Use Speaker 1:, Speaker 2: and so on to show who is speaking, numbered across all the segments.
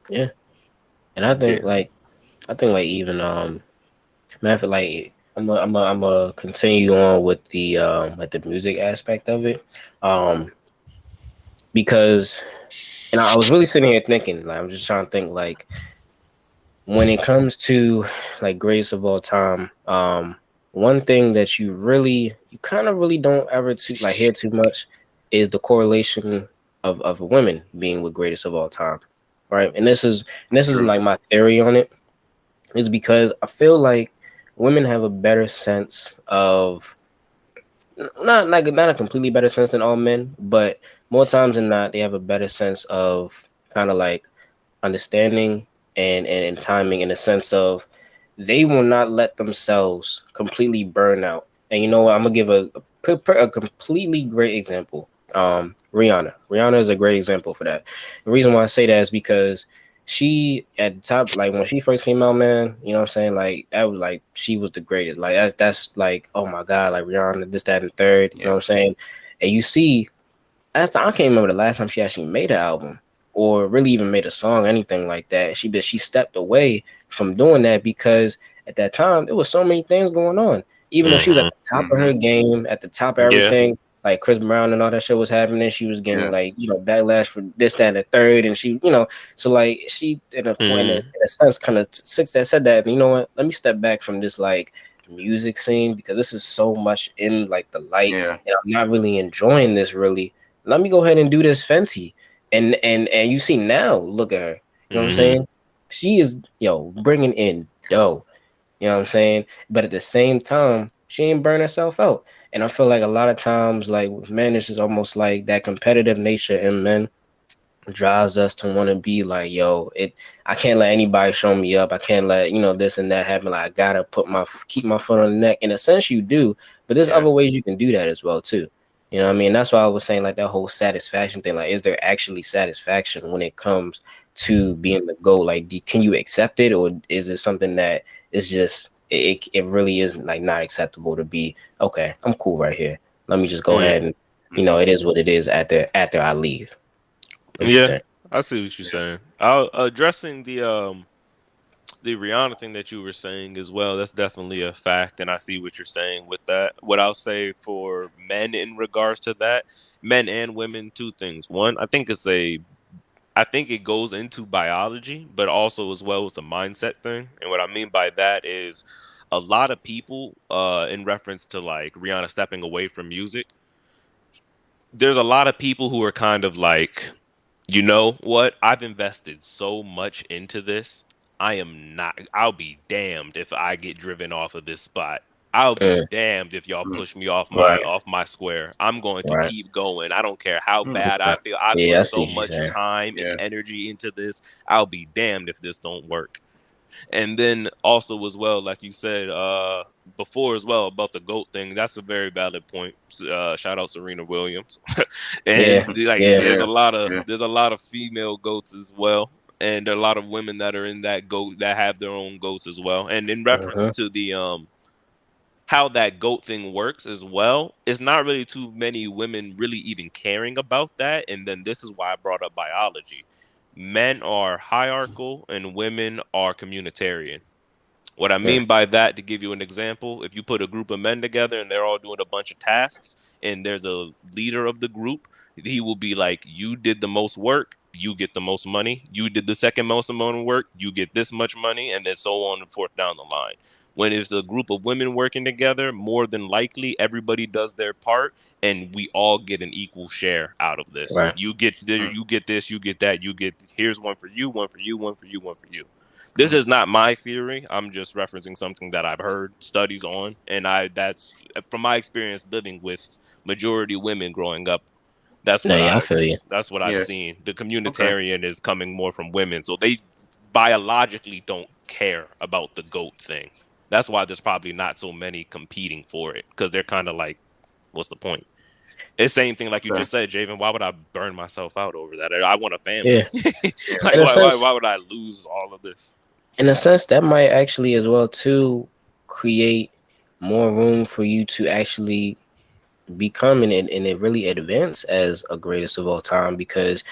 Speaker 1: Yeah, and I
Speaker 2: Yeah.
Speaker 1: think like even man, I feel like I'm gonna continue on with the like the music aspect of it, um because and I was really sitting here thinking like I'm just trying to think like when it comes to like greatest of all time, one thing that you kind of really don't ever like hear too much is the correlation of women being with greatest of all time, right? And this is
Speaker 2: True.
Speaker 1: like my theory on it is because I feel like women have a better sense of not a completely better sense than all men, but more times than not they have a better sense of kind of like understanding and timing in the sense of they will not let themselves completely burn out. And you know what? I'm gonna give a completely great example. Rihanna. Rihanna is a great example for that. The reason why I say that is because she at the top, like when she first came out, man, you know what I'm saying? Like that was like she was the greatest. Like that's like, oh my god, like Rihanna, this, that, and third, you know
Speaker 2: Yeah.
Speaker 1: what I'm saying? And you see last time I can't remember the last time she actually made an album or really even made a song, anything like that. She stepped away from doing that because at that time there was so many things going on. Even though she was at
Speaker 3: Mm-hmm.
Speaker 1: the top of
Speaker 2: Mm-hmm.
Speaker 1: her game, at the top of
Speaker 3: Yeah.
Speaker 1: everything, like Chris Brown and all that shit was happening, she was getting
Speaker 2: Yeah.
Speaker 1: like backlash for this, that, and the third, and she so like she in a point
Speaker 3: Mm-hmm.
Speaker 1: in a sense kind of six that said that you know what, let me step back from this like music scene because this is so much in like the light
Speaker 2: Yeah.
Speaker 1: and I'm not really enjoying this really. Let me go ahead and do this Fenty. And you see now, look at her. You know what I'm
Speaker 3: Mm-hmm.
Speaker 1: saying? She is bringing in dough. You know what I'm saying? But at the same time, she ain't burn herself out. And I feel like a lot of times, like with men, it's just almost like that competitive nature in men drives us to want to be like, yo, it. I can't let anybody show me up. I can't let this and that happen. Like I gotta keep my foot on the neck. In a sense, you do, but there's
Speaker 2: Yeah.
Speaker 1: other ways you can do that as well too. You know what I mean? That's why I was saying like that whole satisfaction thing. Like, is there actually satisfaction when it comes to being the goal? Like, can you accept it, or is it something that is just it really is like not acceptable to be okay? I'm cool right here. Let me just go
Speaker 3: Mm.
Speaker 1: ahead and
Speaker 2: Mm-hmm.
Speaker 1: it is what it is after I leave. What you
Speaker 3: Yeah.
Speaker 1: think?
Speaker 3: I see what you're
Speaker 2: Yeah.
Speaker 3: saying. Addressing the Rihanna thing that you were saying as well, that's definitely a fact, and I see what you're saying with that. What I'll say for men in regards to that, men and women, two things. One, I think it goes into biology, but also as well as a mindset thing. And what I mean by that is a lot of people, in reference to like Rihanna stepping away from music, there's a lot of people who are kind of like, you know what? I've invested so much into this. I'll be damned if I get driven off of this spot. I'll be
Speaker 1: Mm,
Speaker 3: damned if y'all
Speaker 2: Mm.
Speaker 3: push me off
Speaker 1: right,
Speaker 3: my square. I'm going to
Speaker 1: right.
Speaker 3: keep going. I don't care how
Speaker 2: Mm.
Speaker 3: bad
Speaker 1: Okay.
Speaker 3: I feel. I
Speaker 1: Yeah,
Speaker 3: put
Speaker 1: I see
Speaker 3: so
Speaker 1: what you're
Speaker 3: much
Speaker 1: saying.
Speaker 3: time and
Speaker 2: Yeah.
Speaker 3: energy into this. I'll be damned if this don't work. And then also as well, like you said before as well about the GOAT thing, that's a very valid point. Shout out Serena Williams.
Speaker 1: Yeah,
Speaker 3: And like
Speaker 1: yeah.
Speaker 2: Yeah. Yeah.
Speaker 3: there's a lot of female goats as well. And there are a lot of women that are in that goat that have their own goats as well. And in reference
Speaker 1: Uh-huh.
Speaker 3: to the how that goat thing works as well, it's not really too many women really even caring about that. And then this is why I brought up biology. Men are hierarchical and women are communitarian. What I
Speaker 1: Yeah,
Speaker 3: mean by that, to give you an example, if you put a group of men together and they're all doing a bunch of tasks, and there's a leader of the group, he will be like, "You did the most work, you get the most money. You did the second most amount of work, you get this much money," and then so on and forth down the line. When it's a group of women working together, more than likely everybody does their part, and we all get an equal share out of this.
Speaker 1: right.
Speaker 3: You get there,
Speaker 2: Mm.
Speaker 3: you get this, you get that, you get here's one for you, one for you, one for you, one for you. This
Speaker 2: Mm.
Speaker 3: is not my theory. I'm just referencing something that I've heard studies on, and I that's from my experience living with majority women growing up. That's
Speaker 1: No,
Speaker 3: what
Speaker 1: yeah, I
Speaker 3: I've
Speaker 1: feel you.
Speaker 3: I've
Speaker 2: Yeah.
Speaker 3: seen. The
Speaker 2: Okay.
Speaker 3: communitarian is coming more from women, so they biologically don't care about the goat thing. That's why there's probably not so many competing for it because they're kind of like, what's the point? It's same thing like you
Speaker 2: Okay.
Speaker 3: just said, Javen. Why would I burn myself out over that? I want a family.
Speaker 1: Yeah,
Speaker 2: Yeah.
Speaker 3: Like
Speaker 1: in a
Speaker 3: why
Speaker 1: sense,
Speaker 3: would I lose all of this?
Speaker 1: that might actually as well too create more room for you to actually become and it really advance as a greatest of all time because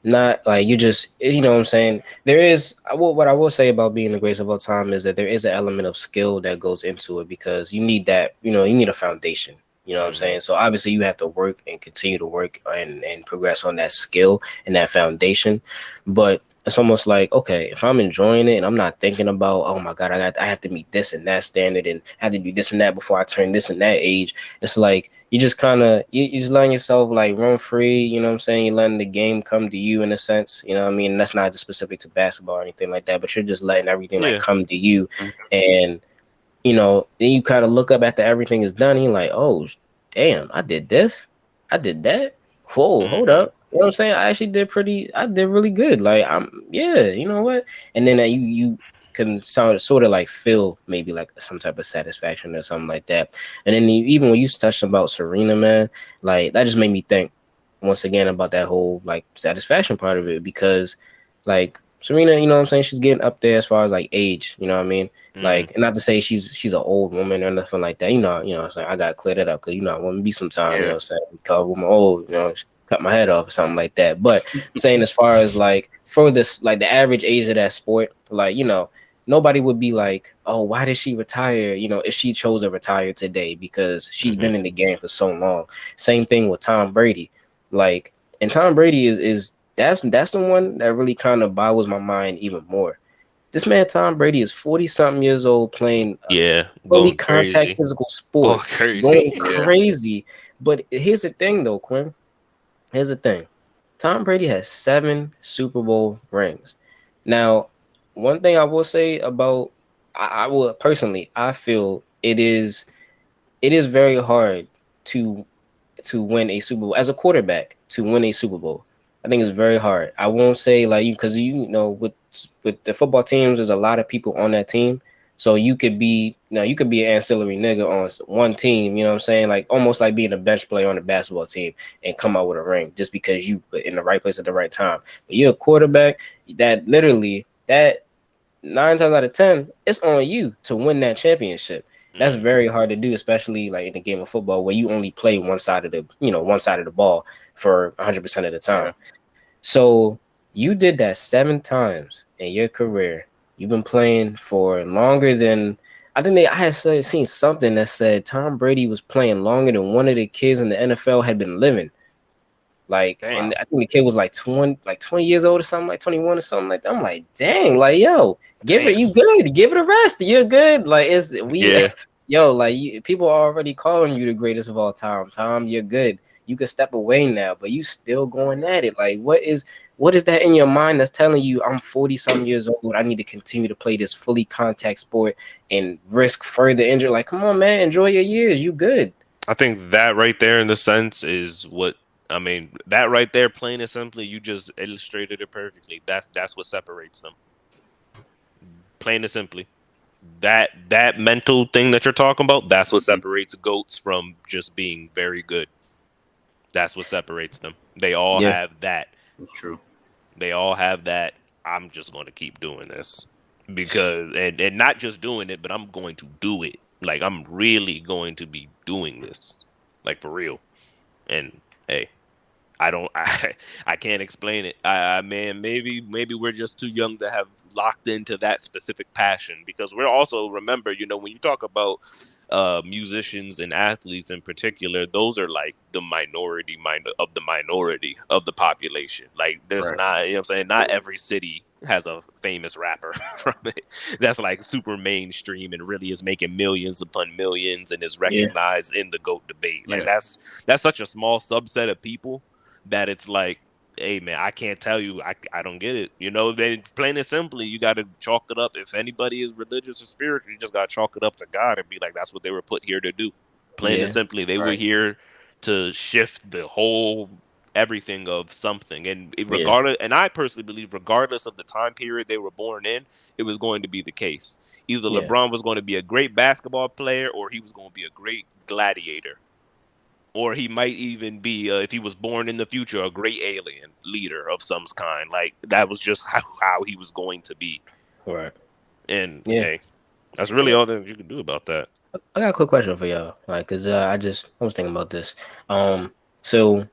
Speaker 1: Not like you just, you know what I'm saying. There is, what I will say about being the greatest of all time is that there is an element of skill that goes into it because you need that, you need a foundation. You know what I'm
Speaker 3: Mm-hmm.
Speaker 1: saying? So obviously you have to work and continue to work and progress on that skill and that foundation. But it's almost like, okay, if I'm enjoying it and I'm not thinking about, oh my God, I have to meet this and that standard and I have to be this and that before I turn this and that age. It's like you just kind of you just letting yourself like run free. You know what I'm saying? You're letting the game come to you in a sense. You know what I mean? And that's not just specific to basketball or anything like that, but you're just letting everything like
Speaker 3: Yeah.
Speaker 1: come to you.
Speaker 2: Mhm.
Speaker 1: And then you kind of look up after everything is done and you're like, oh damn, I did this, I did that. Whoa, hold
Speaker 3: Mm-hmm.
Speaker 1: up. You know what I'm saying? I did really good. Like yeah, you know what? And then you can sort of like feel maybe like some type of satisfaction or something like that. And then even when you touched about Serena, man, like that just made me think once again about that whole like satisfaction part of it because like Serena, you know what I'm saying? She's getting up there as far as like age, you know what I mean?
Speaker 3: Mm-hmm.
Speaker 1: Like, not to say she's an old woman or nothing like that. What I'm saying, I gotta clear that up because I want to be some time,
Speaker 2: Yeah.
Speaker 1: I'm saying, call a woman old, cut my head off or something like that. But I'm saying as far as like for this, like the average age of that sport, like nobody would be like, oh, why did she retire? If she chose to retire today because she's
Speaker 3: Mm-hmm.
Speaker 1: been in the game for so long. Same thing with Tom Brady, like, and Tom Brady is that's the one that really kind of boggles my mind even more. This man Tom Brady is 40 something years old playing a
Speaker 3: Yeah.
Speaker 1: fully
Speaker 3: Going
Speaker 1: contact
Speaker 3: crazy.
Speaker 1: physical
Speaker 3: Going
Speaker 1: sport,
Speaker 3: crazy.
Speaker 1: going
Speaker 2: Yeah.
Speaker 1: crazy. But here's the thing though, Quinn. Here's the thing. Tom Brady has 7 Super Bowl rings. Now, one thing I will say about I will personally, I feel it is very hard to to win a Super Bowl as a quarterback to win a Super Bowl. I think it's very hard. I won't say like you because with the football teams, there's a lot of people on that team. So you could be an ancillary nigga on one team. You know what I'm saying? Like almost like being a bench player on a basketball team and come out with a ring just because you were in the right place at the right time. But you're a quarterback that literally that 9 times out of 10, it's on you to win that championship. That's
Speaker 3: Mm-hmm.
Speaker 1: very hard to do, especially like in the game of football where you only play one side of the ball for 100% of the
Speaker 2: Yeah.
Speaker 1: time. So you did that 7 times in your career. You've been playing for longer than I had seen something that said Tom Brady was playing longer than one of the kids in the NFL had been living. Like,
Speaker 3: Dang.
Speaker 1: and
Speaker 2: Wow.
Speaker 1: I think the kid was like 20 years old or something, like 21 or something like that. I'm like, dang, like, yo,
Speaker 2: Damn.
Speaker 1: you good, give it a rest, you're good. Like,
Speaker 3: Yeah.
Speaker 1: yo, like, people are already calling you the greatest of all time. Tom, you're good. You can step away now, but you still going at it. Like, what is that in your mind that's telling you I'm 40 some years old? I need to continue to play this fully contact sport and risk further injury. Like, come on, man, enjoy your years. You good.
Speaker 3: I think that right there in the sense is what I mean. That right there, plain and simply, you just illustrated it perfectly. That's what separates them. Plain and simply. That mental thing that you're talking about, that's what
Speaker 2: Mhm.
Speaker 3: separates goats from just being very good. That's what separates them. They all
Speaker 1: Yeah,
Speaker 3: have that.
Speaker 2: That's true.
Speaker 3: They all have that. I'm just going to keep doing this because and not just doing it, but I'm going to do it. Like I'm really going to be doing this, like for real. And hey, I don't I can't explain it. I man, maybe we're just too young to have locked into that specific passion because we're also remember, when you talk about musicians and athletes in particular, those are like the minority of the population. Like there's
Speaker 2: Right.
Speaker 3: not, what I'm saying, not every city has a famous rapper from it that's like super mainstream and really is making millions upon millions and is
Speaker 1: yeah,
Speaker 3: recognized in the GOAT debate. Like
Speaker 2: Yeah.
Speaker 3: that's such a small subset of people that it's like, hey man, I can't tell you, I don't get it. Then plain and simply, you got to chalk it up. If anybody is religious or spiritual, you just got to chalk it up to God and be like, that's what they were put here to do. Plain and
Speaker 1: yeah,
Speaker 3: simply, they were
Speaker 2: Right.
Speaker 3: here to shift the whole everything of something. And
Speaker 1: yeah,
Speaker 3: regardless, and I personally believe, regardless of the time period they were born in, it was going to be the case. Either
Speaker 1: yeah,
Speaker 3: LeBron was going to be a great basketball player, or he was going to be a great gladiator, or he might even be, if he was born in the future, a great alien leader of some kind. Like that was just how he was going to be.
Speaker 1: right,
Speaker 3: And
Speaker 1: yeah.
Speaker 3: hey, that's really all that you can do about that.
Speaker 1: I got a quick question for y'all, like, cause I was thinking about this. So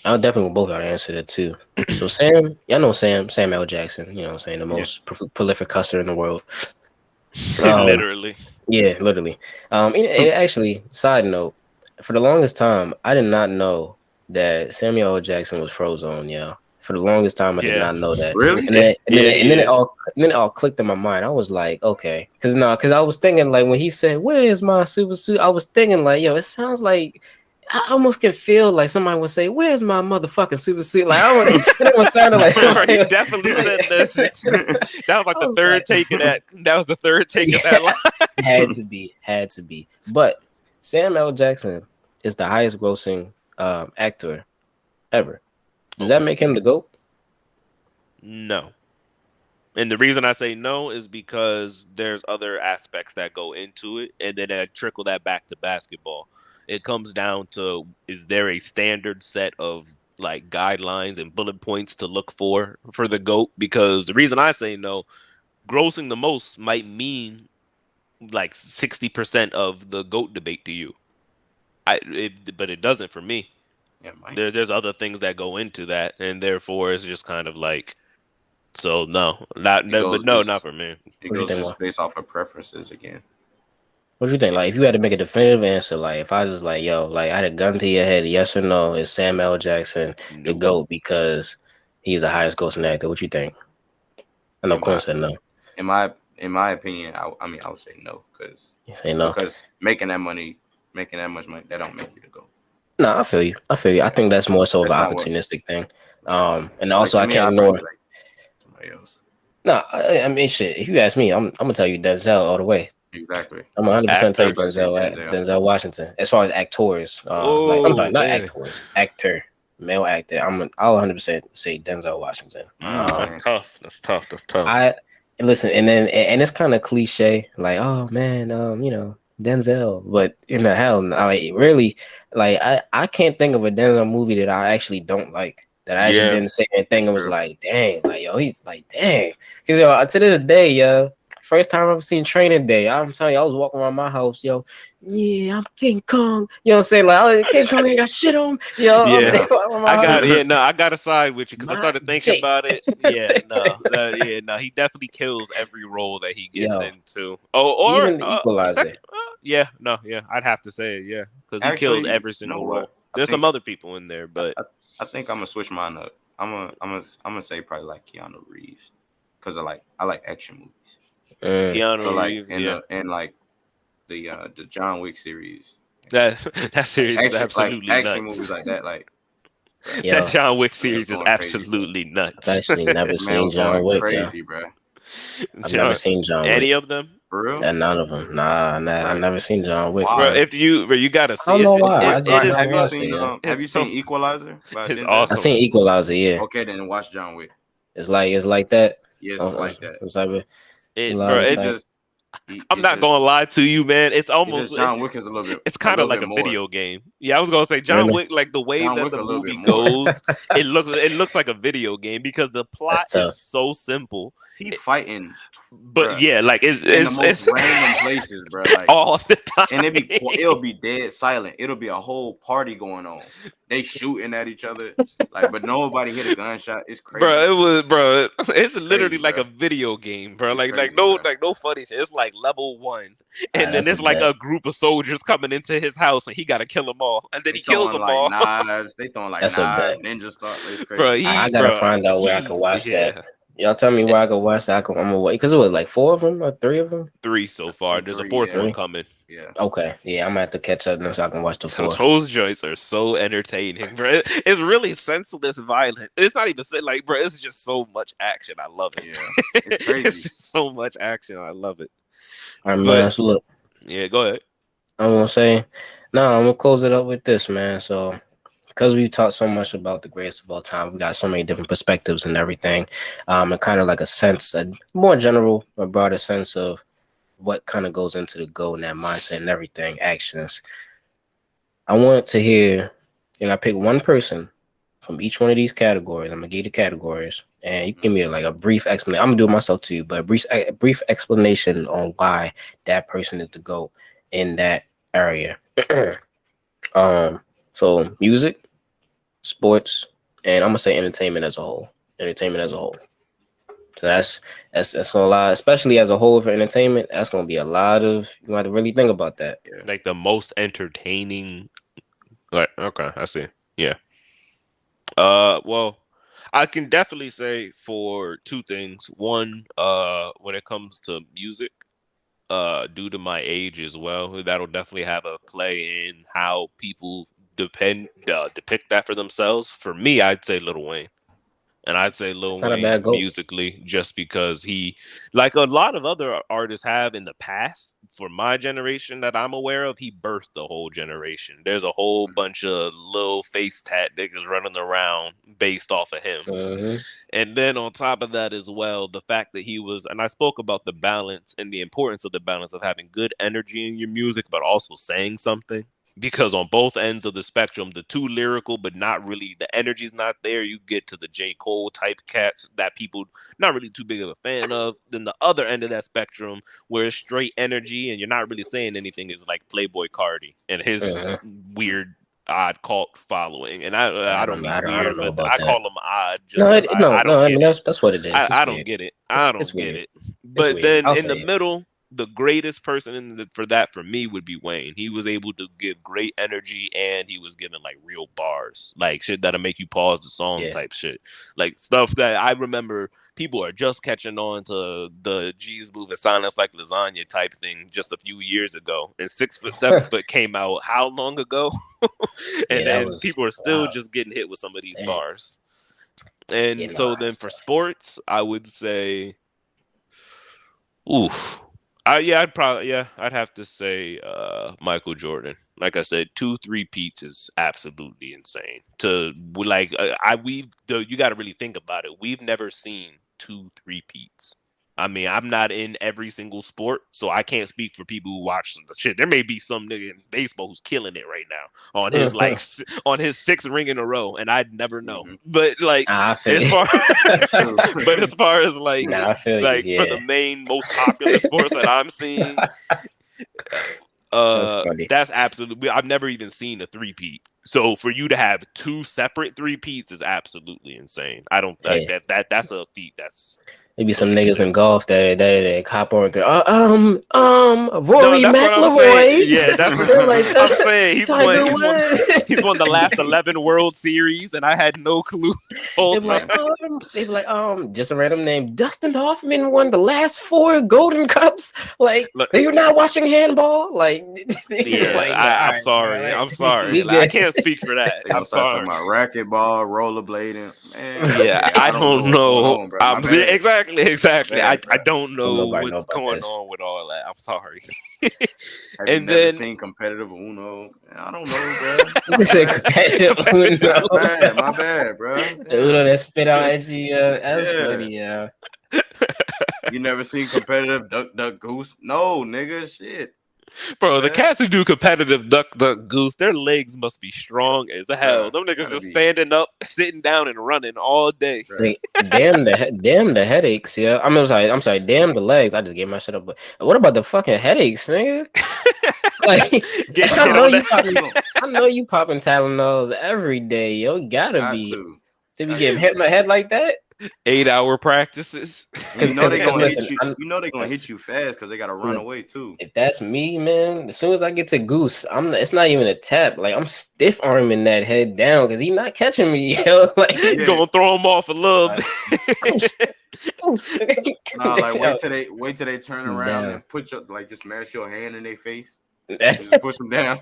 Speaker 1: I'll definitely both gotta answer that too. So Sam, y'all know Sam L. Jackson. You know, what I'm saying the
Speaker 2: Yeah.
Speaker 1: most prolific cusser in the world. Um,
Speaker 3: Literally.
Speaker 1: yeah, literally. And actually, side note, for the longest time, I did not know that Samuel L. Jackson was Frozone. Yeah, for the longest time, I did
Speaker 3: Yeah.
Speaker 1: not know that.
Speaker 2: Really?
Speaker 3: Yeah, he is.
Speaker 1: And then it all clicked in my mind. I was like, okay, because I was thinking like when he said, "Where is my super suit?" I was thinking like, yo, it sounds like. I almost can feel like somebody would say, "Where's my motherfucking super suit?" Like I would, it almost sounded like
Speaker 3: Bro, he
Speaker 1: somebody.
Speaker 3: definitely
Speaker 1: Like,
Speaker 3: said that shit. That was like
Speaker 1: I
Speaker 3: the
Speaker 1: was
Speaker 3: third
Speaker 1: like,
Speaker 3: take of that. That was the third take of that
Speaker 1: yeah,
Speaker 3: line.
Speaker 1: had to be. But Sam L. Jackson is the highest grossing actor ever. Does that
Speaker 3: Okay.
Speaker 1: make him the GOAT?
Speaker 3: No. And the reason I say no is because there's other aspects that go into it, and then I trickle that back to basketball. It comes down to, is there a standard set of like guidelines and bullet points to look for the GOAT? Because the reason I say no, grossing the most might mean like 60% of the GOAT debate to you. But it doesn't for me.
Speaker 2: Yeah, Mike.
Speaker 3: There's other things that go into that, and therefore it's just kind of like, so no, not
Speaker 2: It
Speaker 3: no, but
Speaker 2: goes
Speaker 3: no, not
Speaker 2: just
Speaker 3: for me.
Speaker 2: it
Speaker 1: What you
Speaker 2: goes
Speaker 1: think?
Speaker 2: just based off of preferences again.
Speaker 1: What you think?
Speaker 2: It,
Speaker 1: Like, if you had to make a definitive answer, like, if I was like, yo, like, I had a gun to your head, yes or no, is Sam L. Jackson the
Speaker 3: Nope.
Speaker 1: GOAT because he's the highest grossing actor? What you think? I know
Speaker 2: in
Speaker 1: Quinn
Speaker 2: my
Speaker 1: said no.
Speaker 2: in my opinion, I mean I would say no
Speaker 1: You say no.
Speaker 2: because making that much money, that don't make you to go.
Speaker 1: No, I feel you. I feel you. I
Speaker 2: Yeah,
Speaker 1: think that's more so of
Speaker 2: that's
Speaker 1: an
Speaker 2: not what.
Speaker 1: opportunistic thing.
Speaker 2: Yeah,
Speaker 1: And
Speaker 2: like
Speaker 1: also
Speaker 2: to
Speaker 1: I
Speaker 2: me,
Speaker 1: can't
Speaker 2: I'd probably
Speaker 1: ignore.
Speaker 2: say like somebody else.
Speaker 1: No, I mean shit. If you ask me, I'm gonna tell you Denzel all the way.
Speaker 2: Exactly.
Speaker 1: I'm 100% tell
Speaker 2: I
Speaker 1: you
Speaker 2: was about to
Speaker 3: Actors.
Speaker 2: say
Speaker 1: Denzel
Speaker 2: Denzel.
Speaker 1: Denzel Washington. As far as actors, like I'm sorry,
Speaker 3: Oh
Speaker 1: not
Speaker 3: man,
Speaker 1: actors, actor, male actor. I'll 100% say Denzel Washington.
Speaker 3: that's
Speaker 2: Same.
Speaker 3: tough. That's tough. That's tough.
Speaker 1: I listen, and it's kind of cliche, like oh man, Denzel, but hell, like really, like I can't think of a Denzel movie that I actually don't like. That I actually
Speaker 3: Yeah,
Speaker 1: didn't say anything and was
Speaker 2: True.
Speaker 1: like, dang, like yo, he like dang, because yo to this day, yo, first time I've seen Training Day, I'm telling you, I was walking around my house, yo, yeah, I'm King Kong, you know what I'm saying, like oh, King Kong ain't got shit on, yo, I'm
Speaker 3: yeah.
Speaker 1: around my
Speaker 3: I
Speaker 1: house,
Speaker 3: got yeah. No, I got to side with you because I
Speaker 1: my
Speaker 3: started thinking
Speaker 1: Jake,
Speaker 3: about it. Yeah, no, yeah, no. He definitely kills every role that he gets
Speaker 1: yo,
Speaker 3: into. Oh, or
Speaker 1: even the Equalizer.
Speaker 3: second. Yeah, no, yeah. I'd have to say it, yeah, because he kills
Speaker 2: Actually,
Speaker 3: every
Speaker 2: you know
Speaker 3: single
Speaker 2: what?
Speaker 3: role. There's some other people in there,
Speaker 2: I,
Speaker 3: but
Speaker 2: I, I think I'm gonna switch mine up. I'm gonna say probably like Keanu Reeves because I like action movies.
Speaker 1: Mm.
Speaker 2: So
Speaker 3: Keanu
Speaker 2: like
Speaker 3: Reeves, yeah,
Speaker 2: and like the John Wick series,
Speaker 3: that that
Speaker 2: like
Speaker 3: series is absolutely
Speaker 2: action movies
Speaker 3: nuts.
Speaker 2: like that, like bro,
Speaker 3: That
Speaker 1: Yo,
Speaker 3: John Wick
Speaker 2: man, it's
Speaker 3: series is
Speaker 2: going crazy, bro.
Speaker 3: absolutely
Speaker 1: I've
Speaker 3: nuts.
Speaker 1: actually never
Speaker 2: The man
Speaker 1: seen
Speaker 2: was going
Speaker 1: John Wick. Yeah,
Speaker 2: crazy, bro.
Speaker 1: I've never
Speaker 3: John,
Speaker 1: seen John
Speaker 3: any
Speaker 1: Wick.
Speaker 3: of them?
Speaker 2: For real,
Speaker 1: And none of them. Nah, I
Speaker 2: bro.
Speaker 1: never seen John Wick,
Speaker 3: Bro,
Speaker 2: Why?
Speaker 1: man.
Speaker 3: you gotta
Speaker 1: I
Speaker 3: see
Speaker 1: don't know why. I
Speaker 2: All
Speaker 3: it
Speaker 2: right,
Speaker 1: just
Speaker 3: is
Speaker 1: never
Speaker 2: have you
Speaker 3: so
Speaker 1: watched it.
Speaker 2: seen
Speaker 1: Yeah,
Speaker 2: Have
Speaker 3: it's
Speaker 2: you
Speaker 3: so
Speaker 2: seen Equalizer by
Speaker 3: it's
Speaker 2: Denzel?
Speaker 1: I
Speaker 3: awesome.
Speaker 1: seen Equalizer. Yeah,
Speaker 2: Okay, then watch John Wick.
Speaker 1: it's like that.
Speaker 2: Yes, like that.
Speaker 1: It's like
Speaker 3: Bro,
Speaker 1: Equalizer
Speaker 2: He
Speaker 1: type.
Speaker 3: it's
Speaker 2: just he
Speaker 3: I'm
Speaker 2: it's
Speaker 3: not gonna
Speaker 2: just
Speaker 3: lie to you, man. It's
Speaker 2: it's
Speaker 3: almost
Speaker 2: just John Wick is
Speaker 3: it's
Speaker 2: a
Speaker 3: kind of
Speaker 2: little
Speaker 3: like
Speaker 2: bit
Speaker 3: a
Speaker 2: more.
Speaker 3: video game. Yeah, I was gonna say John
Speaker 1: Really,
Speaker 3: Wick, like the way
Speaker 2: John
Speaker 3: that
Speaker 2: Wick
Speaker 3: the
Speaker 2: a little bit
Speaker 3: movie
Speaker 2: more.
Speaker 3: goes, it looks like a video game because the plot
Speaker 1: that's
Speaker 3: is
Speaker 1: tough.
Speaker 3: so simple.
Speaker 2: He
Speaker 3: It-
Speaker 2: fighting,
Speaker 3: but
Speaker 2: bruh,
Speaker 3: yeah, like
Speaker 2: in the most
Speaker 3: it's
Speaker 2: random places, bruh. Like,
Speaker 3: all the
Speaker 2: and
Speaker 3: time.
Speaker 2: it'll be dead silent. It'll be a whole party going on. They shooting at each other, like, but nobody hit a gunshot. It's crazy.
Speaker 3: It's
Speaker 2: It's
Speaker 3: literally
Speaker 2: crazy,
Speaker 3: like
Speaker 2: bruh.
Speaker 3: a video game, bro.
Speaker 2: It's
Speaker 3: Like
Speaker 2: crazy,
Speaker 3: no
Speaker 2: bruh.
Speaker 3: like no funny shit. It's like level one, and then
Speaker 1: That's a
Speaker 3: it's like
Speaker 1: bet.
Speaker 3: a group of soldiers coming into his house, and he got to kill them all, and then
Speaker 2: They
Speaker 3: he kills
Speaker 2: throwing
Speaker 3: them
Speaker 2: like
Speaker 3: all,
Speaker 2: knives. They throwing like
Speaker 1: That's a
Speaker 2: knives,
Speaker 1: bet.
Speaker 2: ninja stuff. It's
Speaker 3: bro.
Speaker 2: crazy.
Speaker 1: I gotta find out where I can
Speaker 3: He's
Speaker 1: watch that.
Speaker 3: yeah.
Speaker 1: Y'all tell me where I can watch that. I'm gonna wait because it was like four of them or three of them.
Speaker 3: Three so
Speaker 2: I
Speaker 3: far.
Speaker 2: think
Speaker 3: There's a
Speaker 2: three.
Speaker 3: fourth
Speaker 2: Yeah,
Speaker 3: one
Speaker 1: Three.
Speaker 3: coming.
Speaker 2: yeah.
Speaker 1: Okay, yeah, I'm gonna have to catch up now so I can watch the
Speaker 3: So
Speaker 1: fourth.
Speaker 3: those joints are so entertaining, bro. It's really senseless, violent. It's not even like, bro. It's just so much action. I love it.
Speaker 2: Yeah, it's
Speaker 3: It's
Speaker 2: crazy.
Speaker 3: just so much action. I love it.
Speaker 1: All right,
Speaker 3: But
Speaker 1: man. So look,
Speaker 3: yeah, go ahead.
Speaker 1: I'm gonna say, no, I'm gonna close it up with this, man. So because we talked so much about the greatest of all time, we got so many different perspectives and everything, and kind of like a sense, a more general, a broader sense of what kind of goes into the goal and that mindset and everything, actions. I want to hear, I pick one person from each one of these categories. I'm gonna give you the categories, and you give me like a brief explanation. I'm gonna do it myself too, but a brief explanation on why that person is the GOAT in that area. um, so music, sports, and I'm gonna say entertainment as a whole. Entertainment as a whole. So that's gonna lie, especially as a whole for entertainment. That's gonna be a lot of you have to really think about that.
Speaker 2: Yeah.
Speaker 3: Like the most entertaining. Like, okay, I see. Yeah. Well, I can definitely say for two things. One, when it comes to music, due to my age as well, that'll definitely have a play in how people depict that for themselves. For me, I'd say Lil Wayne. And I'd say
Speaker 1: It's
Speaker 3: Lil
Speaker 1: not a
Speaker 3: Wayne
Speaker 1: bad goal.
Speaker 3: musically, just because he, like a lot of other artists have in the past, for my generation that I'm aware of, he birthed the whole generation. There's a whole bunch of little face tat niggas running around based off of him.
Speaker 1: Mm-hmm.
Speaker 3: And then on top of that as well, the fact that he was, and I spoke about the balance and the importance of the balance of having good energy in your music, but also saying something. Because on both ends of the spectrum, the too lyrical, but not really, the energy's not there. You get to the J. Cole type cats that people not really too big of a fan of. Then the other end of that spectrum, where it's straight energy and you're not really saying anything, is like Playboy Cardi and his
Speaker 1: Mm-hmm.
Speaker 3: weird odd cult following. And I don't mean
Speaker 1: I
Speaker 3: weird,
Speaker 1: don't know
Speaker 3: but
Speaker 1: about
Speaker 3: I
Speaker 1: that.
Speaker 3: call them odd just
Speaker 1: No,
Speaker 3: because
Speaker 1: no,
Speaker 3: I
Speaker 1: no.
Speaker 3: don't
Speaker 1: I
Speaker 3: get
Speaker 1: mean,
Speaker 3: it.
Speaker 1: that's what it is. It's
Speaker 3: I don't
Speaker 1: weird.
Speaker 3: get it. I
Speaker 1: It's
Speaker 3: don't get
Speaker 1: weird.
Speaker 3: it.
Speaker 1: It's
Speaker 3: But
Speaker 1: weird.
Speaker 3: then
Speaker 1: I'll
Speaker 3: in
Speaker 1: say
Speaker 3: the
Speaker 1: it.
Speaker 3: middle, the greatest person for that for me would be Wayne. He was able to give great energy and he was giving like real bars, like shit that'll make you pause the song
Speaker 1: Yeah.
Speaker 3: type shit, like stuff that I remember people are just catching on to the G's move and silence like lasagna type thing just a few years ago. And 6 foot, 7 foot came out how long ago?
Speaker 1: Yeah,
Speaker 3: And
Speaker 1: that
Speaker 3: then
Speaker 1: was
Speaker 3: people are still
Speaker 1: wow.
Speaker 3: just getting hit with some of these
Speaker 1: Dang.
Speaker 3: bars.
Speaker 1: Yeah,
Speaker 3: And
Speaker 1: no,
Speaker 3: so then
Speaker 1: that's
Speaker 3: for
Speaker 1: tough.
Speaker 3: sports, I would say, oof. I'd have to say Michael Jordan. Like I said, 2 3 peats is absolutely insane. You got to really think about it. We've never seen 2 3 peats. I mean, I'm not in every single sport, so I can't speak for people who watch the shit. There may be some nigga in baseball who's killing it right now on his 6th ring in a row, and I'd never know.
Speaker 2: Mhm.
Speaker 3: But like
Speaker 1: I feel
Speaker 3: as
Speaker 1: you.
Speaker 3: far,
Speaker 2: That's true.
Speaker 3: but as far as
Speaker 1: Nah, I feel you.
Speaker 3: like for
Speaker 1: Yeah,
Speaker 3: the main most popular sports that I'm seeing,
Speaker 1: that's funny.
Speaker 3: that's absolutely. I've never even seen a 3 peat. So for you to have 2 separate 3 peats is absolutely insane. I don't like
Speaker 1: Hey,
Speaker 3: that's a feat that's
Speaker 1: maybe some
Speaker 3: really
Speaker 1: niggas in
Speaker 3: still.
Speaker 1: golf that hop on to
Speaker 3: No,
Speaker 1: Rory
Speaker 3: that's what I'm saying.
Speaker 1: McIlroy.
Speaker 3: Yeah, that's
Speaker 1: They're like
Speaker 3: I'm saying.
Speaker 1: Tiger
Speaker 3: He's
Speaker 1: Woods.
Speaker 3: won the last 11 World Series, and I had no clue this whole
Speaker 1: They be
Speaker 3: time.
Speaker 1: like, just a random name. Dustin Hoffman won the last 4 Golden Cups. Like,
Speaker 3: Look,
Speaker 1: are you not watching handball? Like,
Speaker 3: yeah,
Speaker 1: like, all
Speaker 3: I'm
Speaker 1: right, bro.
Speaker 3: sorry.
Speaker 1: Like,
Speaker 3: I'm sorry.
Speaker 1: we
Speaker 3: Like, I
Speaker 1: good.
Speaker 3: can't speak for that.
Speaker 2: They
Speaker 3: I'm
Speaker 2: gonna start talking
Speaker 3: sorry.
Speaker 2: about racquetball, rollerblading. Man,
Speaker 3: Yeah,
Speaker 2: yeah,
Speaker 3: I
Speaker 2: I don't know
Speaker 3: don't
Speaker 2: what's going
Speaker 3: know.
Speaker 2: on, bro. My bad. My
Speaker 3: Exactly. I
Speaker 2: bad, bro.
Speaker 3: don't
Speaker 1: Don't
Speaker 3: know
Speaker 1: nobody know
Speaker 3: what's
Speaker 1: about
Speaker 3: going
Speaker 1: this.
Speaker 3: on with all that. I'm sorry.
Speaker 2: Have you
Speaker 3: And
Speaker 2: never
Speaker 3: then
Speaker 2: seen competitive Uno? I don't know, bro.
Speaker 1: They
Speaker 2: My
Speaker 1: said
Speaker 2: bad.
Speaker 1: competitive Uno.
Speaker 2: My bad. My bad, bro.
Speaker 1: The Uno
Speaker 2: Damn.
Speaker 1: that spit out at you. That's
Speaker 2: Yeah.
Speaker 1: funny, yeah.
Speaker 2: You never seen competitive duck, duck, goose? No, nigga. Shit. My
Speaker 3: bro, the
Speaker 2: bad.
Speaker 3: cats who do competitive duck goose, their legs must be strong as hell.
Speaker 2: Bruh,
Speaker 3: Them niggas
Speaker 2: gotta
Speaker 3: just
Speaker 2: be.
Speaker 3: standing up, sitting down, and running all day.
Speaker 2: Bruh.
Speaker 1: Like, damn the headaches, yeah. I'm sorry, damn the legs. I just gave my shit up. But what about the fucking headaches, nigga? Like,
Speaker 3: Getting
Speaker 1: I
Speaker 3: hit
Speaker 1: know
Speaker 2: Nah,
Speaker 3: on
Speaker 1: you
Speaker 3: that.
Speaker 1: popping,
Speaker 2: you gon'
Speaker 1: I know you popping Tylenols every day, yo. Gotta
Speaker 2: got
Speaker 1: be to be
Speaker 2: got
Speaker 1: getting hit
Speaker 2: to.
Speaker 1: in the head like that.
Speaker 3: 8 hour practices.
Speaker 2: And you know they
Speaker 1: Cause
Speaker 2: gonna hit
Speaker 1: listen,
Speaker 2: you. You know they gonna hit you fast because they gotta run
Speaker 1: look,
Speaker 2: away too.
Speaker 1: if that's me, man, as soon as I get to Goose, it's not even a tap. Like, I'm stiff arming that head down because he's not catching me, yo. Like,
Speaker 2: Yeah.
Speaker 3: Gonna throw him off a little
Speaker 1: like,
Speaker 3: bit.
Speaker 1: Goose, Goose.
Speaker 2: Nah, like
Speaker 1: Yo,
Speaker 2: wait till they turn
Speaker 1: I'm
Speaker 2: around
Speaker 1: down.
Speaker 2: and put your like just mash your hand in their face and just push them down.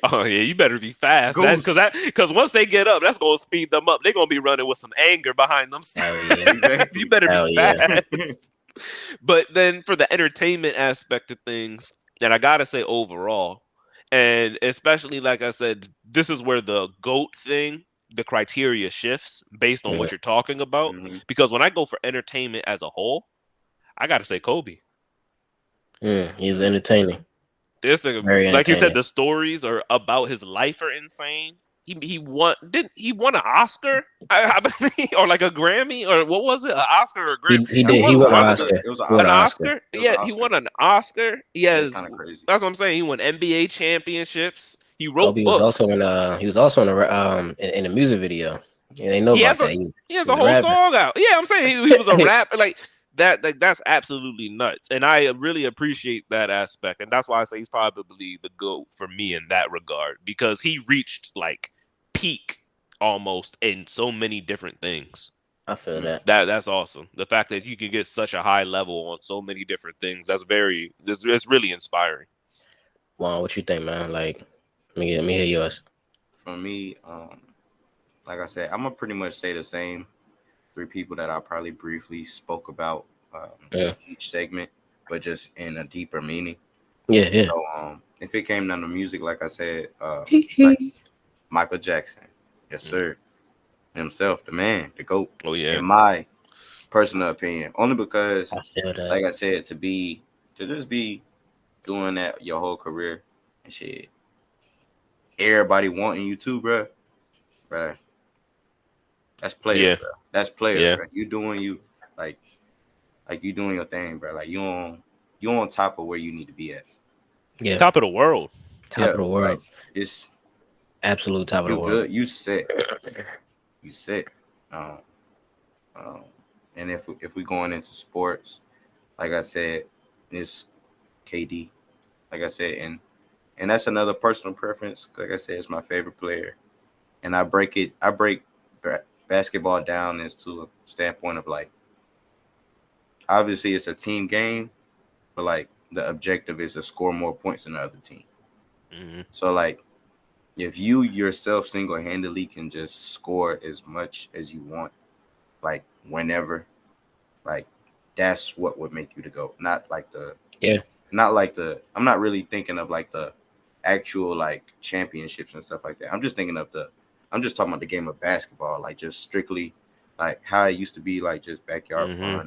Speaker 3: Oh yeah, you better be fast. That's
Speaker 2: Goose.
Speaker 3: because once they get up, that's gonna speed them up. They're gonna be running with some anger behind them.
Speaker 1: Hell yeah.
Speaker 3: You
Speaker 2: Exactly.
Speaker 3: better be
Speaker 1: Hell yeah.
Speaker 3: fast. But then for the entertainment aspect of things, and I gotta say overall, and especially like I said, this is where the GOAT thing, the criteria shifts based on what you're talking about.
Speaker 2: Mhm.
Speaker 3: Because when I go for entertainment as a whole, I gotta say Kobe.
Speaker 1: He's entertaining.
Speaker 3: This nigga,
Speaker 1: Very
Speaker 3: like you said,
Speaker 1: entertaining.
Speaker 3: the stories are about his life are insane. He won an Oscar, I believe, or like a Grammy, or what was it, an Oscar or a Grammy?
Speaker 1: He
Speaker 2: I
Speaker 3: He
Speaker 1: did.
Speaker 2: think
Speaker 1: He
Speaker 3: won
Speaker 2: it was
Speaker 1: won
Speaker 2: an
Speaker 1: an
Speaker 3: one,
Speaker 2: Oscar.
Speaker 1: Oscar.
Speaker 2: It was an
Speaker 1: He won
Speaker 3: an
Speaker 1: an
Speaker 2: Oscar.
Speaker 1: Oscar.
Speaker 3: Oscar.
Speaker 2: It was an
Speaker 3: Yeah, he
Speaker 2: Oscar.
Speaker 3: won an Oscar. He
Speaker 2: Yeah, it's
Speaker 3: has.
Speaker 2: kind of crazy.
Speaker 3: That's what I'm saying. He won NBA championships. He
Speaker 1: Kobe
Speaker 3: wrote
Speaker 1: was also
Speaker 3: books.
Speaker 1: in in a music video. Yeah, they know
Speaker 3: He
Speaker 1: about
Speaker 3: has a
Speaker 1: that.
Speaker 3: he has
Speaker 1: He
Speaker 3: a
Speaker 1: was
Speaker 3: whole
Speaker 1: rapping.
Speaker 3: song out. Yeah, I'm saying he was a rap like that. Like, that's absolutely nuts, and I really appreciate that aspect, and that's why I say he's probably the GOAT for me in that regard because he reached like peak almost in so many different things.
Speaker 1: I feel that.
Speaker 3: That's awesome. The fact that you can get such a high level on so many different things, it's really inspiring.
Speaker 1: Wow, what you think, man? Like, let me hear yours.
Speaker 2: For me, like I said, I'm gonna pretty much say the same three people that I probably briefly spoke about in
Speaker 1: Yeah,
Speaker 2: each segment, but just in a deeper meaning.
Speaker 1: yeah, yeah.
Speaker 2: So, if it came down to music, like I said, like Michael Jackson, yes sir, himself, the man, the GOAT,
Speaker 3: Oh
Speaker 2: in
Speaker 3: yeah.
Speaker 2: my personal opinion, only because,
Speaker 1: I feel that.
Speaker 2: like I said, to just be doing that your whole career and shit, everybody wanting you too, bro. That's players,
Speaker 3: Yeah.
Speaker 2: bro. That's players,
Speaker 3: Yeah.
Speaker 2: bro. You doing you like you doing your thing, bro. Like you on top of where you need to be at.
Speaker 1: Yeah,
Speaker 3: Top of the world.
Speaker 1: top
Speaker 2: Yeah,
Speaker 1: of the
Speaker 2: like
Speaker 1: world,
Speaker 2: it's
Speaker 1: absolute top of the
Speaker 2: you
Speaker 1: world.
Speaker 2: good. You set. Um, um, and if we going into sports, like I said, it's KD. Like I said, and that's another personal preference. Like I said, it's my favorite player, and I break basketball down as to a standpoint of like obviously it's a team game, but like the objective is to score more points than the other team.
Speaker 3: Hmm.
Speaker 2: So like if you yourself single handedly can just score as much as you want, like whenever, like that's what would make you to go.
Speaker 1: Yeah,
Speaker 2: Not like the I'm not really thinking of like the actual like championships and stuff like that. I'm just talking about the game of basketball, like just strictly like how it used to be, like just
Speaker 3: Hmm.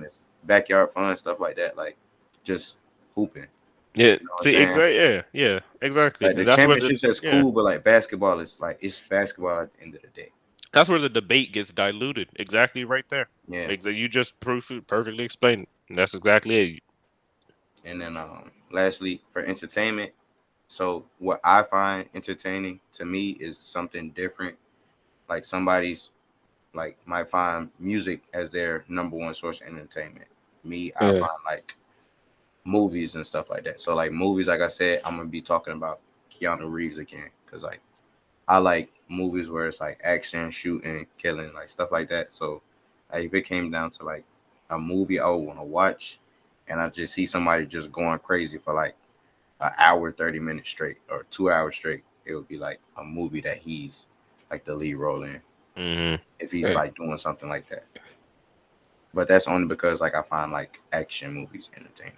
Speaker 2: backyard fun, stuff like that, like just hooping.
Speaker 3: Yeah.
Speaker 2: You know what I'm
Speaker 3: See,
Speaker 2: saying?
Speaker 3: exactly. Yeah. Yeah. Exactly.
Speaker 2: Like the
Speaker 3: That's where the
Speaker 2: championships, that's
Speaker 3: yeah.
Speaker 2: cool, but like basketball is like it's basketball at the end of the day.
Speaker 3: That's where the debate gets diluted. Exactly right there.
Speaker 2: Yeah.
Speaker 3: Exactly. You just perfectly explained it. That's exactly it.
Speaker 2: And then lastly for entertainment, so what I find entertaining to me is something different. Like somebody's like might find music as their number one source of entertainment. Me, I
Speaker 1: mm,
Speaker 2: find like movies and stuff like that. So like movies, like I said, I'm gonna be talking about Keanu Reeves again because like I like movies where it's like action, shooting, killing, like stuff like that. So like, if it came down to like a movie I would want to watch, and I just see somebody just going crazy for like an hour, 30 minutes straight, or 2 hours straight, it would be like a movie that he's like the lead role in.
Speaker 3: Hmm.
Speaker 2: If he's
Speaker 1: mm.
Speaker 2: like doing something like that, but that's only because like I find like action movies entertaining.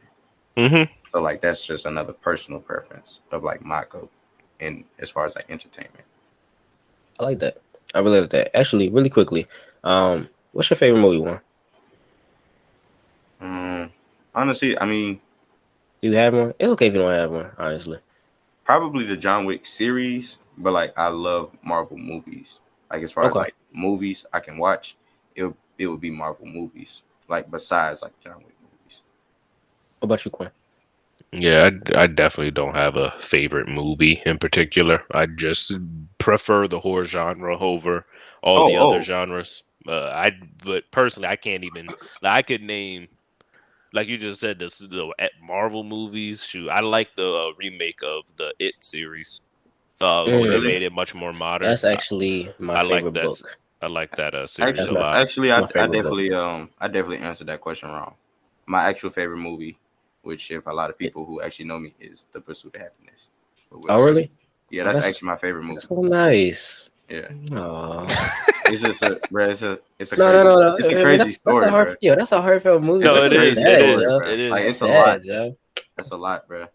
Speaker 3: Hmm.
Speaker 2: So like that's just another personal preference of like my go, in as far as like entertainment.
Speaker 1: I like that. I really like that. Actually, really quickly, what's your favorite movie one?
Speaker 2: Um, Honestly, I mean,
Speaker 1: Do you have one? It's okay if you don't have one. Honestly,
Speaker 2: probably the John Wick series, but like I love Marvel movies. Like as far as
Speaker 1: okay.
Speaker 2: like movies I can watch, it would be Marvel movies. Like besides like John Wick movies.
Speaker 1: What about you, Quinn?
Speaker 3: Yeah, I definitely don't have a favorite movie in particular. I just prefer the horror genre over all
Speaker 2: Oh,
Speaker 3: the other
Speaker 2: oh,
Speaker 3: genres. But personally, I can't even. Like, I could name, like you just said, the Marvel movies. Shoot, I like the remake of the It series. When they
Speaker 1: Mm,
Speaker 2: really?
Speaker 3: made it much more modern.
Speaker 1: that's actually my
Speaker 3: I like
Speaker 1: favorite
Speaker 3: that.
Speaker 1: book.
Speaker 3: I like that series
Speaker 1: That's
Speaker 3: a
Speaker 2: Actually,
Speaker 3: lot.
Speaker 2: actually,
Speaker 1: my favorite book.
Speaker 2: I definitely answered that question wrong. My actual favorite movie, which if a lot of people who actually know me, is The Pursuit of Happiness with Will
Speaker 1: Oh,
Speaker 2: Smith.
Speaker 1: really?
Speaker 2: Yeah,
Speaker 1: Oh,
Speaker 2: that's actually my favorite
Speaker 1: that's
Speaker 2: movie.
Speaker 1: so nice.
Speaker 2: Yeah,
Speaker 1: Oh.
Speaker 2: it's just a, bro.
Speaker 1: No, no, no, no.
Speaker 2: it's a
Speaker 1: I mean,
Speaker 2: crazy
Speaker 1: that's a
Speaker 2: story,
Speaker 1: hard,
Speaker 2: bro.
Speaker 1: yo. That's a heartfelt movie.
Speaker 2: It's
Speaker 3: No,
Speaker 2: a
Speaker 1: That's
Speaker 3: it
Speaker 1: really
Speaker 3: is.
Speaker 2: crazy
Speaker 3: It
Speaker 1: sad,
Speaker 2: story,
Speaker 3: is.
Speaker 1: yo.
Speaker 2: bro.
Speaker 3: It
Speaker 2: Like
Speaker 1: That's
Speaker 3: is.
Speaker 2: it's a lot.
Speaker 1: sad, yo.
Speaker 2: That's a lot, bro.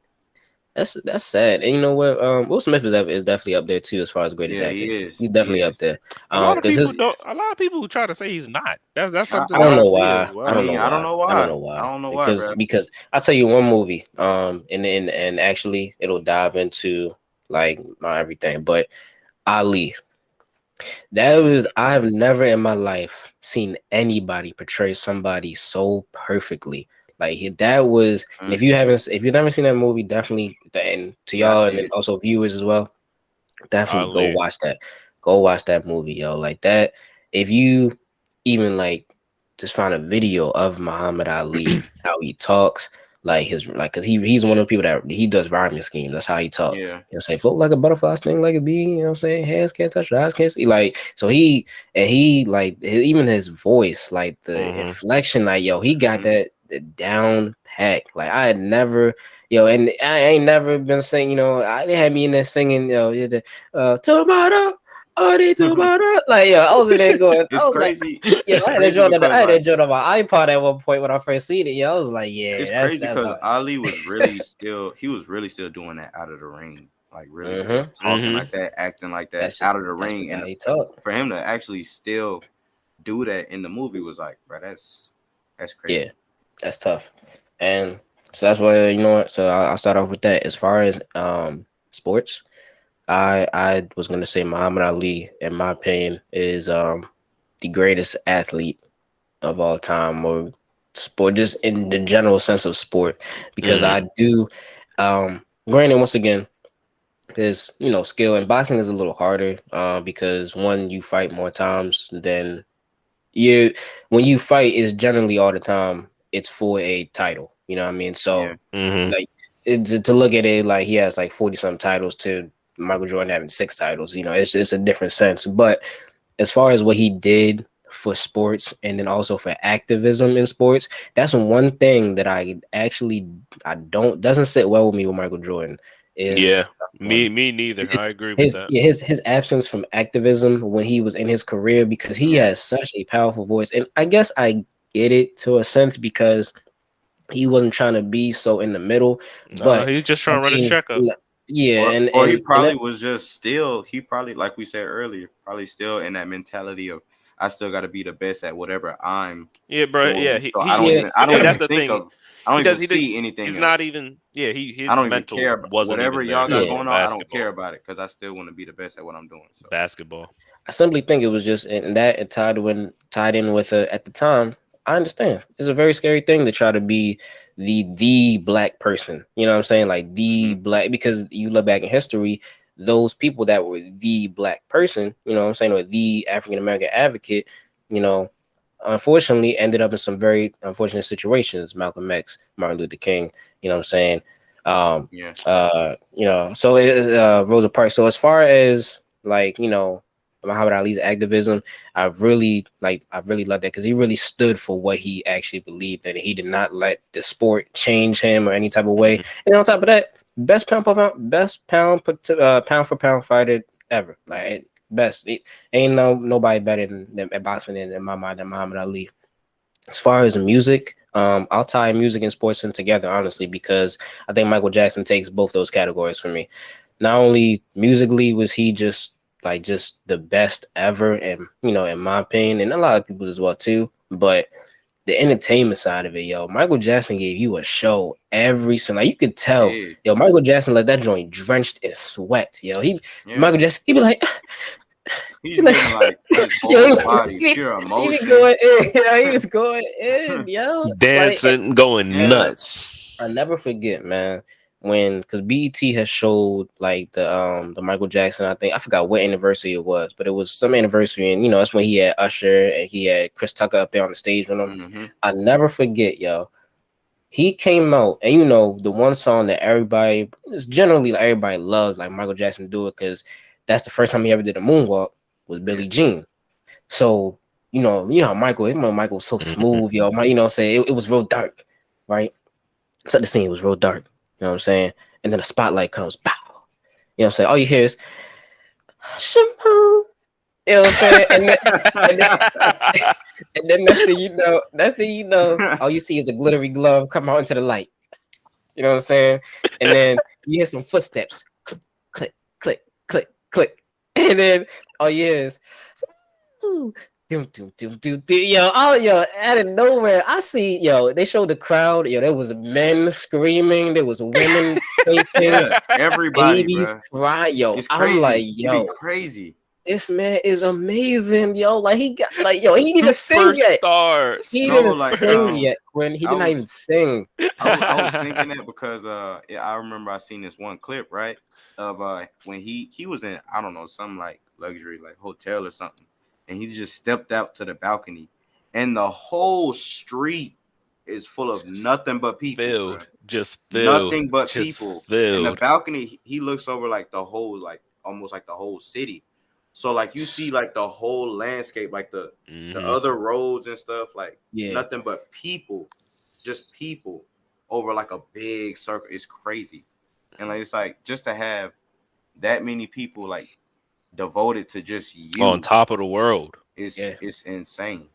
Speaker 1: That's sad. And you know what? Will Smith is definitely up there too as far as greatest
Speaker 2: Yeah, he
Speaker 1: actors.
Speaker 2: is.
Speaker 1: He's
Speaker 2: He
Speaker 1: definitely up
Speaker 2: is.
Speaker 1: there.
Speaker 3: A lot of
Speaker 1: Because
Speaker 3: people
Speaker 1: his
Speaker 3: don't. A lot of people who try to say he's not. That's something
Speaker 1: I
Speaker 3: that
Speaker 1: don't
Speaker 3: I
Speaker 1: know
Speaker 3: see
Speaker 1: why.
Speaker 3: as
Speaker 1: I
Speaker 2: I
Speaker 3: well.
Speaker 1: don't
Speaker 2: mean,
Speaker 1: know
Speaker 2: I don't
Speaker 1: why.
Speaker 2: know
Speaker 1: I don't
Speaker 2: why.
Speaker 1: know
Speaker 2: I
Speaker 1: why.
Speaker 2: don't know why,
Speaker 1: Because
Speaker 2: bro.
Speaker 1: I'll tell you one movie. And actually it'll dive into like my everything. But Ali. I've never in my life seen anybody portray somebody so perfectly. Like and
Speaker 2: Mm,
Speaker 1: if you've never seen that movie, definitely, and to
Speaker 2: you gotta
Speaker 1: y'all,
Speaker 2: see
Speaker 1: and then
Speaker 2: it.
Speaker 1: also viewers as well, Definitely go
Speaker 3: Ali.
Speaker 1: watch that. Go watch that movie, yo. Like that. If you even like just find a video of Muhammad Ali, how he talks, like his like, cause he's one of the people that he does rhyming schemes. That's how he talk.
Speaker 2: Yeah,
Speaker 1: You know, say float like a butterfly, sting like a bee. You know what I'm saying? Hands can't touch, eyes can't see. Like so he like even his voice, like the
Speaker 3: Mm-hmm.
Speaker 1: inflection, like yo, he got
Speaker 2: hmm
Speaker 1: that down pat. Like I had never. Yo, and I ain't never been singing, they had me in there singing, tomato, oh, the tomato. Like, yo, I was in there going,
Speaker 2: it's
Speaker 1: I was like,
Speaker 2: crazy.
Speaker 1: yo,
Speaker 2: It's crazy
Speaker 1: I
Speaker 2: because
Speaker 1: had that
Speaker 2: like
Speaker 1: joint on my iPod at one point when I first seen it. Yo, I was like,
Speaker 2: it's
Speaker 1: yeah,
Speaker 2: crazy
Speaker 1: that's
Speaker 2: because
Speaker 1: how.
Speaker 2: Ali was really still he was really still doing that out of the ring, like really still
Speaker 1: Mm-hmm.
Speaker 2: talking
Speaker 3: Mm-hmm.
Speaker 2: like that, acting like that
Speaker 1: That's
Speaker 2: out of the
Speaker 1: that's
Speaker 2: ring,
Speaker 1: just how
Speaker 2: and
Speaker 1: he talk.
Speaker 2: for him to actually still do that in the movie was like, bro, that's
Speaker 1: Yeah,
Speaker 2: crazy.
Speaker 1: that's tough. And so that's why you know what. So I'll start off with that. As far as sports, I was gonna say Muhammad Ali, in my opinion, is the greatest athlete of all time, or sport, just in the general sense of sport, because
Speaker 3: Mm-hmm.
Speaker 1: I do. Granted, once again, his skill in boxing is a little harder, because one, you fight more times than you when you fight is generally all the time it's for a title. You know what I mean?
Speaker 2: Yeah,
Speaker 1: So
Speaker 3: Mm-hmm.
Speaker 1: like it's to look at it like he has like 40 some titles to Michael Jordan having six titles. It's a different sense, but as far as what he did for sports and then also for activism in sports, that's one thing that I don't doesn't sit well with me with Michael Jordan is
Speaker 3: Yeah. Me neither. I agree with
Speaker 1: his
Speaker 3: that.
Speaker 1: yeah, his absence from activism when he was in his career, because he
Speaker 2: yeah,
Speaker 1: has such a powerful voice. And I guess I get it to a sense because he wasn't trying to be so in the middle.
Speaker 3: No,
Speaker 1: But
Speaker 3: he's just
Speaker 1: I
Speaker 3: trying to run his
Speaker 1: mean,
Speaker 3: checkup.
Speaker 1: yeah,
Speaker 2: or he
Speaker 1: and
Speaker 2: probably
Speaker 1: that,
Speaker 2: was just still he probably like we said earlier, probably still in that mentality of I still got to be the best at whatever I'm
Speaker 3: Yeah, bro. Yeah,
Speaker 2: doing.
Speaker 3: he
Speaker 2: So
Speaker 3: he, he
Speaker 2: I don't
Speaker 3: and
Speaker 1: yeah,
Speaker 3: that's
Speaker 2: even
Speaker 3: the
Speaker 2: think
Speaker 3: thing.
Speaker 2: of I don't
Speaker 3: He
Speaker 2: even
Speaker 3: does. He did.
Speaker 2: see anything
Speaker 3: He's not
Speaker 2: else.
Speaker 3: even. Yeah,
Speaker 2: I
Speaker 3: his
Speaker 2: don't even
Speaker 3: mental
Speaker 2: care about
Speaker 3: wasn't
Speaker 2: whatever
Speaker 3: even there.
Speaker 2: y'all
Speaker 3: It
Speaker 2: got
Speaker 3: was
Speaker 1: yeah.
Speaker 3: all
Speaker 2: going on. I don't care
Speaker 3: basketball.
Speaker 2: about it because I still want to be the best at what I'm doing. So
Speaker 3: Basketball.
Speaker 1: I simply think it was just, and that it tied in with at the time. I understand it's a very scary thing to try to be the black person. You know what I'm saying? Like the
Speaker 2: hmm
Speaker 1: black, because you look back in history, those people that were the black person, you know what I'm saying, or the African American advocate, you know, unfortunately ended up in some very unfortunate situations. Malcolm X, Martin Luther King, you know what I'm saying? Um,
Speaker 2: yeah,
Speaker 1: so Rosa Parks. So as far as like, Muhammad Ali's activism, I really love that because he really stood for what he actually believed in. He did not let the sport change him or any type of way.
Speaker 3: Mhm.
Speaker 1: And on top of that, pound for pound fighter ever. Like best. Ain't nobody better than at boxing in my mind than Muhammad Ali. As far as the music, I'll tie music and sports in together, honestly, because I think Michael Jackson takes both those categories for me. Not only musically was he just the best ever, and in my opinion, and a lot of people's as well too, but the entertainment side of it, yo, Michael Jackson gave you a show every single. Like you could
Speaker 2: he
Speaker 1: tell,
Speaker 2: did.
Speaker 1: yo, Michael Jackson let that joint drenched in sweat, yo.
Speaker 2: Yeah,
Speaker 1: Michael Jackson, he'd be like,
Speaker 2: he's
Speaker 1: he'd be
Speaker 2: giving
Speaker 1: like,
Speaker 2: like his
Speaker 1: yo,
Speaker 2: whole body pure
Speaker 1: he be
Speaker 2: emotion.
Speaker 1: going in, he was going in, yo, like.
Speaker 3: Dancing, going
Speaker 2: Yeah,
Speaker 3: nuts.
Speaker 1: I never forget, man, when because BET has showed like the Michael Jackson. I think I forgot what anniversary it was, but it was some anniversary, and that's when he had Usher and he had Chris Tucker up there on the stage with him.
Speaker 2: hmm
Speaker 1: I never forget, yo. He came out, and the one song that everybody, it's generally like everybody loves, like Michael Jackson do it because that's the first time he ever did a moonwalk was
Speaker 2: yeah,
Speaker 1: Billie Jean. So how Michael was so
Speaker 3: Mhm.
Speaker 1: smooth, yo. Say it was real dark, right? So the scene was real dark. You know what I'm saying? And then a spotlight comes. Pow. You know what I'm saying? All you hear is shampoo. You know what I'm saying? And then, and then next thing you know, all you see is a glittery glove come out into the light. You know what I'm saying? And then you hear some footsteps. Click, click, click, click, click. And then all you hear is ooh, doom, doom, doom, doom, doom. Yo, out of nowhere, I see, they showed the crowd. Yo, there was men screaming, there was women fainting,
Speaker 2: yeah. Everybody,
Speaker 1: babies
Speaker 2: bro.
Speaker 1: cry. Yo,
Speaker 2: It's
Speaker 1: I'm like,
Speaker 2: crazy. It'd be
Speaker 1: yo,
Speaker 2: crazy.
Speaker 1: this man is amazing, yo. Like he got like yo, he didn't even sing yet.
Speaker 3: Superstar.
Speaker 1: He didn't
Speaker 2: No,
Speaker 1: even
Speaker 2: like
Speaker 1: sing yet, Quinn. He
Speaker 2: I
Speaker 1: did not even
Speaker 2: was
Speaker 1: sing.
Speaker 2: I was thinking that because yeah, I remember I seen this one clip, right, of when he was in, I don't know, some like luxury like hotel or something, and he just stepped out to the balcony, and the whole street is full of nothing but people, bro.
Speaker 3: Filled. Just filled.
Speaker 2: Nothing but
Speaker 3: Just
Speaker 2: people. And the
Speaker 3: filled.
Speaker 2: balcony, he looks over like the whole, like almost like the whole city. So like you see like the whole landscape, like the
Speaker 3: Hmm.
Speaker 2: other roads and stuff, like
Speaker 1: Yeah,
Speaker 2: nothing but people, just people over like a big circle. It's crazy. And like it's like just to have that many people like devoted to just
Speaker 3: On
Speaker 2: you,
Speaker 3: top of the world.
Speaker 2: it's
Speaker 1: yeah,
Speaker 2: it's insane.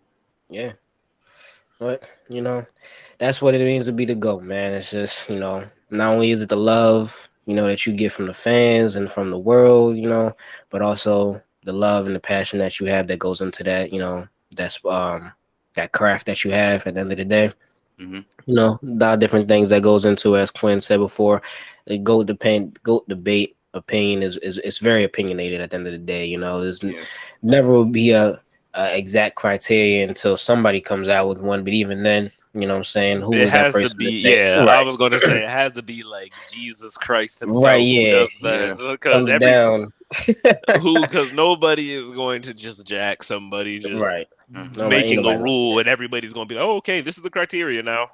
Speaker 1: yeah. But that's what it means to be the GOAT, man. It's just not only is it the love that you get from the fans and from the world, but also the love and the passion that you have that goes into that. That's that craft that you have at the end of the day.
Speaker 2: Mm-hmm.
Speaker 1: The different things that goes into, as Quinn said before, the goat debate opinion is very opinionated at the end of the day. There's
Speaker 2: Yeah.
Speaker 1: never will be a exact criteria until somebody comes out with one, but even then, what I'm saying, who
Speaker 3: It
Speaker 1: was that
Speaker 3: has to
Speaker 1: person to
Speaker 3: be,
Speaker 1: say
Speaker 3: yeah. I
Speaker 1: right?
Speaker 3: was going to say it has to be like Jesus Christ
Speaker 1: Right,
Speaker 3: himself who
Speaker 1: yeah,
Speaker 3: does
Speaker 1: he
Speaker 3: that
Speaker 2: Yeah.
Speaker 3: because
Speaker 1: comes down.
Speaker 3: because nobody is going to just jack somebody just
Speaker 1: Right.
Speaker 2: Mm-hmm.
Speaker 1: No, like ain't
Speaker 3: making a
Speaker 1: nobody gonna do
Speaker 3: rule
Speaker 1: that.
Speaker 3: and everybody's going to be like, oh, okay, this is the criteria now.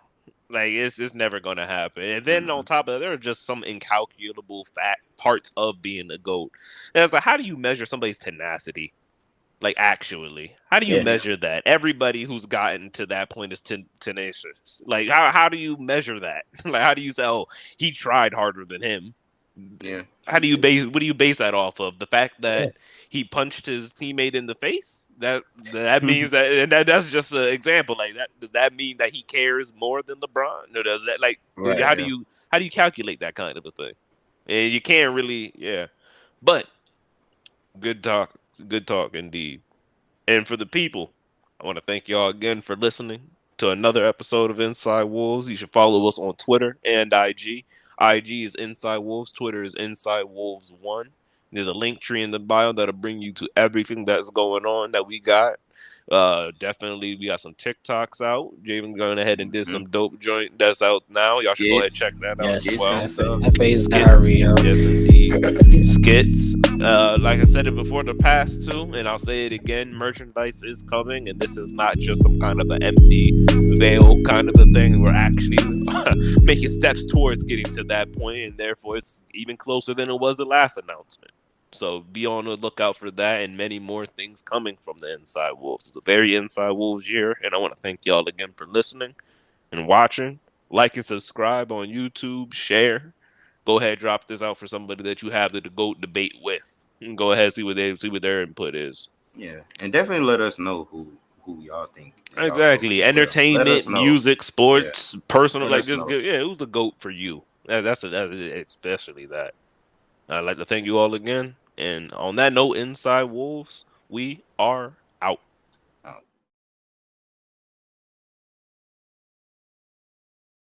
Speaker 3: Like it's never going to happen. And then
Speaker 2: Mm-hmm.
Speaker 3: on top of that, there are just some incalculable fact parts of being a goat. And it's like, how do you measure somebody's tenacity? Like actually, how do you
Speaker 1: Yeah,
Speaker 2: Yeah.
Speaker 3: measure that? Everybody who's gotten to that point is tenacious. Like how do you measure that? Like how do you say, oh, he tried harder than him?
Speaker 2: Yeah.
Speaker 3: How do you base? What do you base that off of? The fact
Speaker 1: yeah,
Speaker 3: that he punched his teammate in the face? That means that, and that's just an example. Like that, does that mean that he cares more than LeBron? No, does that like
Speaker 1: right.
Speaker 2: Yeah.
Speaker 3: how do you calculate that kind of a thing? And you can't really, yeah. But good talk indeed. And for the people, I want to thank y'all again for listening to another episode of Inside Wolves. You should follow us on Twitter and IG. IG is Inside Wolves, Twitter is Inside Wolves 1. There's a link tree in the bio that'll bring you to everything that's going on that we got. Definitely, we got some TikToks out. Javen going ahead and did
Speaker 2: Mm-hmm.
Speaker 3: some dope joint that's out now. Y'all should go ahead and check
Speaker 2: Skits,
Speaker 3: that out as
Speaker 1: Yes,
Speaker 2: skits
Speaker 3: well.
Speaker 2: and stuff.
Speaker 1: FA's
Speaker 3: Skits,
Speaker 1: diary, yo.
Speaker 3: yes indeed. Skits. Like I said it before the past too, and I'll say it again. Merchandise is coming, and this is not just some kind of an empty veil kind of a thing. We're actually making steps towards getting to that point, and therefore it's even closer than it was the last announcement. So be on the lookout for that and many more things coming from the Inside Wolves. It's a very Inside Wolves year, and I want to thank y'all again for listening and watching. Like and subscribe on YouTube. Share. Go ahead, drop this out for somebody that you have the GOAT debate with. And go ahead, see what their input is.
Speaker 2: Yeah, and definitely let us know who y'all think is y'all goat
Speaker 3: Exactly.
Speaker 2: as well. Let us
Speaker 3: Entertainment,
Speaker 2: know.
Speaker 3: music,
Speaker 2: Yeah,
Speaker 3: sports, personal.
Speaker 2: let
Speaker 3: Like
Speaker 2: us
Speaker 3: just
Speaker 2: know.
Speaker 3: yeah, who's the GOAT for you? Especially that. I'd like to thank you all again. And on that note, Inside Wolves, we are